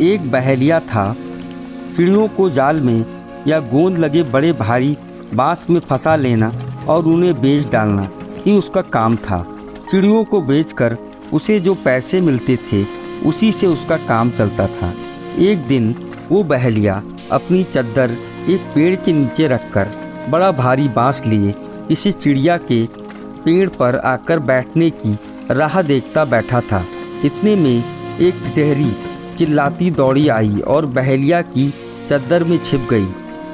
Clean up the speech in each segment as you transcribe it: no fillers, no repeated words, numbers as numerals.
एक बहेलिया था। चिड़ियों को जाल में या गोंद लगे बड़े भारी बांस में फंसा लेना और उन्हें बेच डालना ही उसका काम था। चिड़ियों को बेचकर उसे जो पैसे मिलते थे उसी से उसका काम चलता था। एक दिन वो बहेलिया अपनी चद्दर एक पेड़ के नीचे रखकर बड़ा भारी बांस लिए किसी चिड़िया के पेड़ पर आकर बैठने की राह देखता बैठा था। इतने में एक टिटहरी चिल्लाती दौड़ी आई और बहेलिया की चद्दर में छिप गई।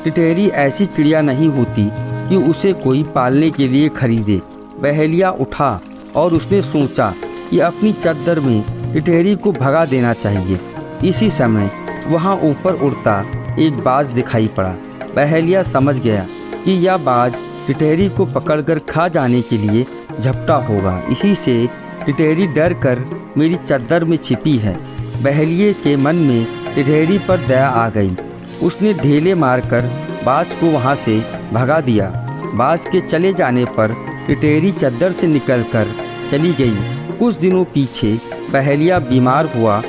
टिटहरी ऐसी चिड़िया नहीं होती कि उसे कोई पालने के लिए खरीदे। बहेलिया उठा और उसने सोचा कि अपनी चद्दर में टिटहरी को भगा देना चाहिए। इसी समय वहाँ ऊपर उड़ता एक बाज दिखाई पड़ा। बहेलिया समझ गया कि यह बाज टिटहरी को पकड़कर खा जाने के लिए झपटा होगा। इसी से टिटहरी डर कर मेरी चद्दर में छिपी है। बहेलिये के मन में टिटहरी पर दया आ गई। उसने ढेले मारकर बाज को वहाँ से भगा दिया। बाज के चले जाने पर टिटहरी चद्दर से निकलकर चली गई। कुछ दिनों पीछे बहेलिया बीमार हुआ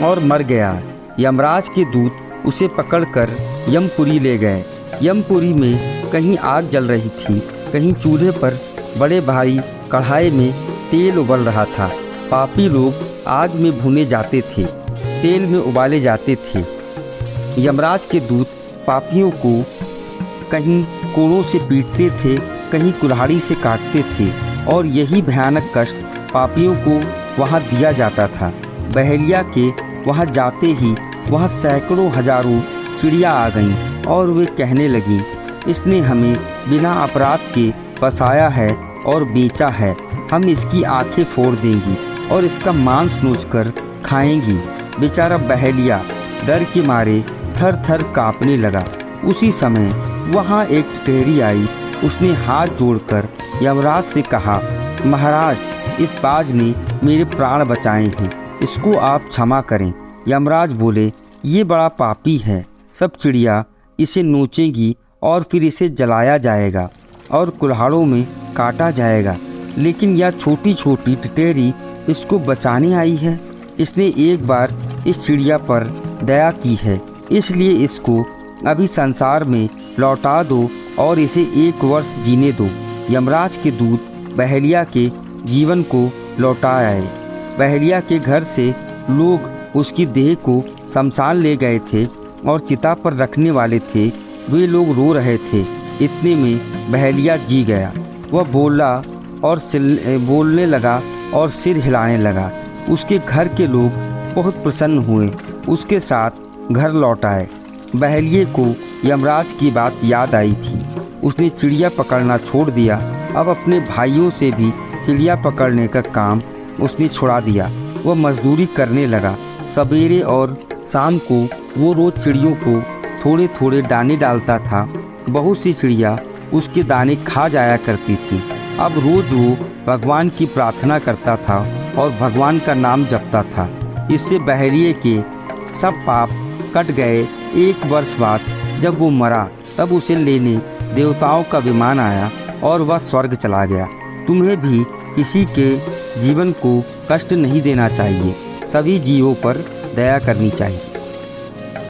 और मर गया। यमराज के दूत उसे पकड़कर यमपुरी ले गए। यमपुरी में कहीं आग जल रही थी, कहीं चूल्हे पर बड़े भारी कढ़ाई में तेल उबल रहा था। पापी लोग आग में भुने जाते थे, तेल में उबाले जाते थे। यमराज के दूत पापियों को कहीं कोड़ों से पीटते थे, कहीं कुल्हाड़ी से काटते थे और यही भयानक कष्ट पापियों को वहाँ दिया जाता था। बहेलिया के वहाँ जाते ही वहाँ सैकड़ों हजारों चिड़िया आ गईं और वे कहने लगीं, इसने हमें बिना अपराध के फंसाया है और बेचा है। हम इसकी आंखें फोड़ देंगी और इसका मांस नोचकर खाएंगी। बेचारा बहेलिया डर के मारे थर थर काँपने लगा। उसी समय वहाँ एक टिटहरी आई। उसने हाथ जोड़कर यमराज से कहा, महाराज, इस बाज ने मेरे प्राण बचाए हैं, इसको आप क्षमा करें। यमराज बोले, ये बड़ा पापी है। सब चिड़िया इसे नोचेंगी और फिर इसे जलाया जाएगा और कुल्हाड़ों में काटा जाएगा, लेकिन यह छोटी छोटी टिटहरी इसको बचाने आई है। इसने एक बार इस चिड़िया पर दया की है, इसलिए इसको अभी संसार में लौटा दो और इसे 1 वर्ष जीने दो। यमराज के दूत बहेलिया के जीवन को लौटा आए। बहेलिया के घर से लोग उसकी देह को शमशान ले गए थे और चिता पर रखने वाले थे, वे लोग रो रहे थे। इतने में बहेलिया जी गया। वह बोलने लगा और सिर हिलाने लगा। उसके घर के लोग बहुत प्रसन्न हुए, उसके साथ घर लौट आए। बहेलिये को यमराज की बात याद आई थी। उसने चिड़िया पकड़ना छोड़ दिया। अब अपने भाइयों से भी चिड़िया पकड़ने का काम उसने छुड़ा दिया। वह मजदूरी करने लगा। सवेरे और शाम को वो रोज़ चिड़ियों को थोड़े थोड़े दाने डालता था। बहुत सी चिड़िया उसके दाने खा जाया करती थी। अब रोज़ वो भगवान की प्रार्थना करता था और भगवान का नाम जपता था। इससे बहेलिये के सब पाप कट गए। 1 वर्ष बाद जब वो मरा तब उसे लेने देवताओं का विमान आया और वह स्वर्ग चला गया। तुम्हें भी किसी के जीवन को कष्ट नहीं देना चाहिए, सभी जीवों पर दया करनी चाहिए।